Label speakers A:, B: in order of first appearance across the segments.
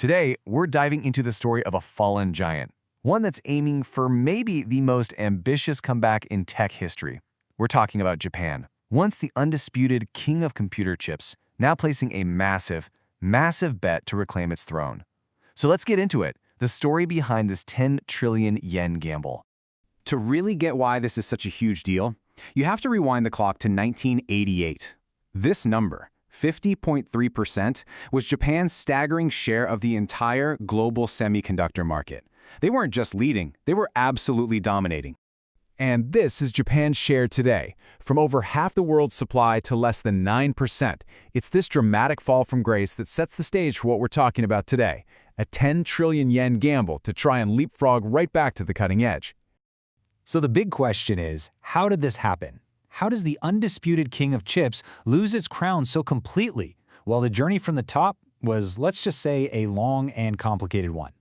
A: Today, we're diving into the story of a fallen giant, one that's aiming for maybe the most ambitious comeback in tech history. We're talking about Japan, once the undisputed king of computer chips, now placing a massive, massive bet to reclaim its throne. So let's get into it, the story behind this 10 trillion yen gamble.
B: To really get why this is such a huge deal, you have to rewind the clock to 1988. This number, 50.3%, was Japan's staggering share of the entire global semiconductor market. They weren't just leading, they were absolutely dominating. And this is Japan's share today, from over half the world's supply to less than 9%. It's this dramatic fall from grace that sets the stage for what we're talking about today, a 10 trillion yen gamble to try and leapfrog right back to the cutting edge.
C: So the big question is, how did this happen? How does the undisputed king of chips lose its crown so completely, while the journey from the top was, let's just say, a long and complicated one?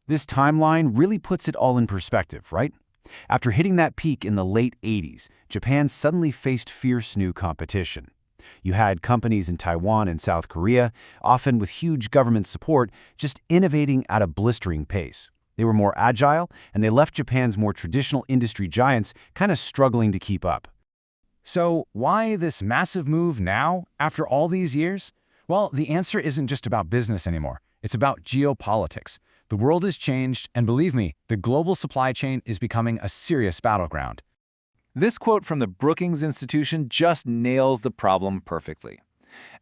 B: This timeline really puts it all in perspective, right? After hitting that peak in the late 80s, Japan suddenly faced fierce new competition. You had companies in Taiwan and South Korea, often with huge government support, just innovating at a blistering pace. They were more agile, and they left Japan's more traditional industry giants kind of struggling to keep up.
D: So why this massive move now, after all these years? Well, the answer isn't just about business anymore. It's about geopolitics. The world has changed, and believe me, the global supply chain is becoming a serious battleground.
A: This quote from the Brookings Institution just nails the problem perfectly.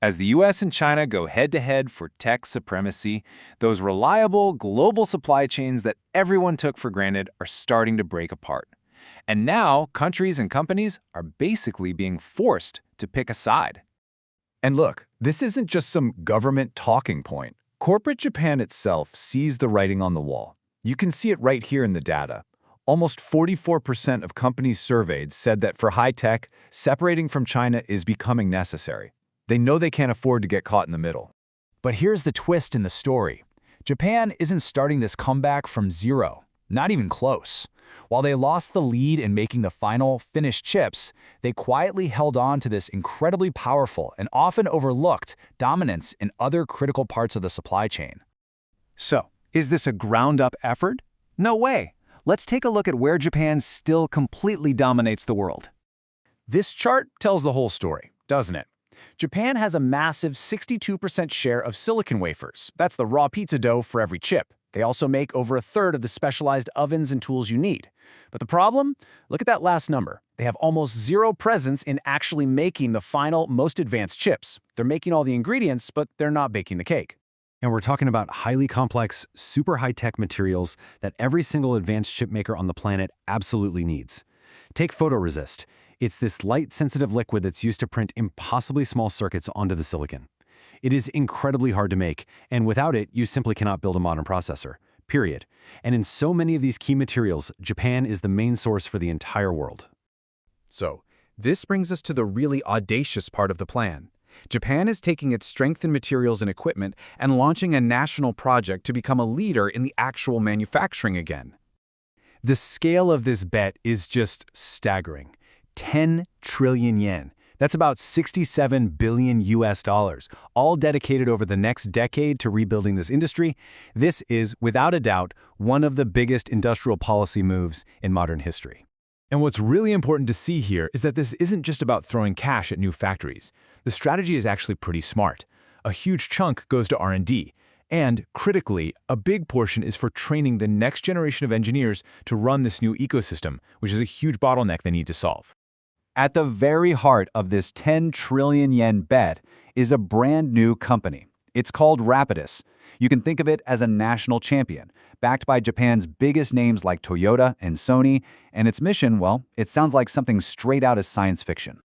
A: As the US and China go head-to-head for tech supremacy, those reliable global supply chains that everyone took for granted are starting to break apart. And now, countries and companies are basically being forced to pick a side.
B: And look, this isn't just some government talking point. Corporate Japan itself sees the writing on the wall. You can see it right here in the data. Almost 44% of companies surveyed said that for high tech, separating from China is becoming necessary. They know they can't afford to get caught in the middle.
C: But here's the twist in the story. Japan isn't starting this comeback from zero, not even close. While they lost the lead in making the final finished chips, they quietly held on to this incredibly powerful and often overlooked dominance in other critical parts of the supply chain.
B: So, is this a ground-up effort? No way. Let's take a look at where Japan still completely dominates the world.
D: This chart tells the whole story, doesn't it? Japan has a massive 62% share of silicon wafers. That's the raw pizza dough for every chip. They also make over a third of the specialized ovens and tools you need. But the problem? Look at that last number. They have almost zero presence in actually making the final, most advanced chips. They're making all the ingredients, but they're not baking the cake.
B: And we're talking about highly complex, super high-tech materials that every single advanced chip maker on the planet absolutely needs. Take photoresist. It's this light-sensitive liquid that's used to print impossibly small circuits onto the silicon. It is incredibly hard to make, and without it, you simply cannot build a modern processor, period. And in so many of these key materials, Japan is the main source for the entire world. So, this brings us to the really audacious part of the plan. Japan is taking its strength in materials and equipment and launching a national project to become a leader in the actual manufacturing again. The scale of this bet is just staggering. 10 trillion yen. That's about 67 billion US dollars, all dedicated over the next decade to rebuilding this industry. This is, without a doubt, one of the biggest industrial policy moves in modern history. And what's really important to see here is that this isn't just about throwing cash at new factories. The strategy is actually pretty smart. A huge chunk goes to R&D. And, critically, a big portion is for training the next generation of engineers to run this new ecosystem, which is a huge bottleneck they need to solve. At the very heart of this 10 trillion yen bet is a brand new company. It's called Rapidus. You can think of it as a national champion, backed by Japan's biggest names like Toyota and Sony, and its mission, well, it sounds like something straight out of science fiction.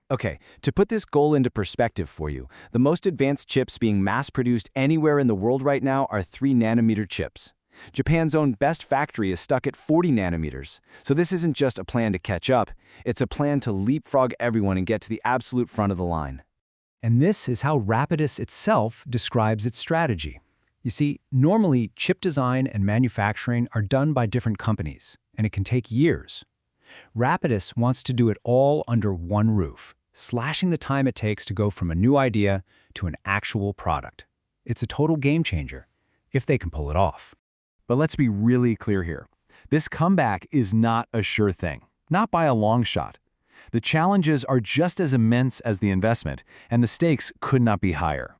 B: Okay, to put this goal into perspective for you, the most advanced chips being mass-produced anywhere in the world right now are 3-nanometer chips. Japan's own best factory is stuck at 40 nanometers. So this isn't just a plan to catch up, it's a plan to leapfrog everyone and get to the absolute front of the line.
C: And this is how Rapidus itself describes its strategy. You see, normally chip design and manufacturing are done by different companies, and it can take years. Rapidus wants to do it all under one roof, slashing the time it takes to go from a new idea to an actual product. It's a total game changer.
B: if they can pull it off.
D: But let's be really clear here. This comeback is not a sure thing, not by a long shot. The challenges are just as immense as the investment, and the stakes could not be higher.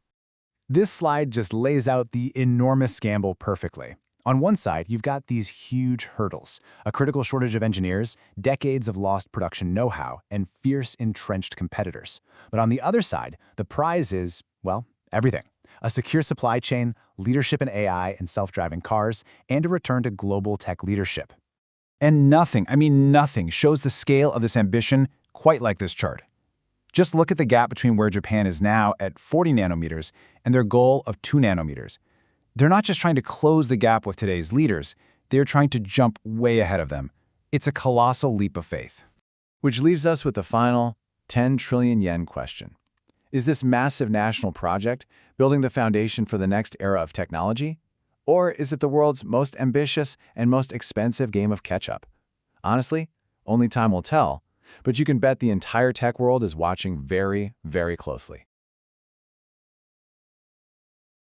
D: This slide just lays out the enormous gamble perfectly. On one side, you've got these huge hurdles, a critical shortage of engineers, decades of lost production know-how, and fierce entrenched competitors. But on the other side, the prize is, well, everything. A secure supply chain, leadership in AI and self-driving cars, and a return to global tech leadership. And nothing, I mean nothing, shows the scale of this ambition quite like this chart. Just look at the gap between where Japan is now at 40 nanometers and their goal of 2 nanometers. They're not just trying to close the gap with today's leaders, they're trying to jump way ahead of them. It's a colossal leap of faith. Which leaves us with the final 10 trillion yen question. Is this massive national project building the foundation for the next era of technology? Or is it the world's most ambitious and most expensive game of catch-up? Honestly, only time will tell, but you can bet the entire tech world is watching very, very closely.